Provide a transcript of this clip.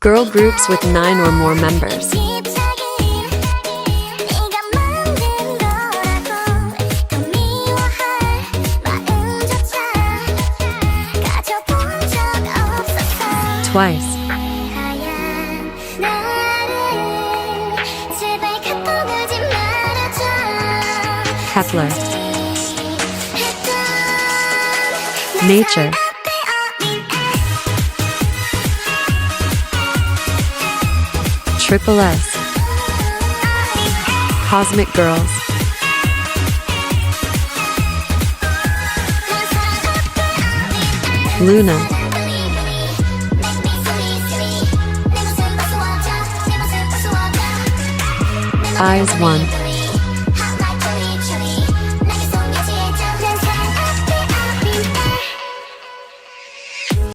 Girl groups with 9 or more members. Twice. Kepler. Nature. Triple S. Cosmic Girls. Luna. Eyes One.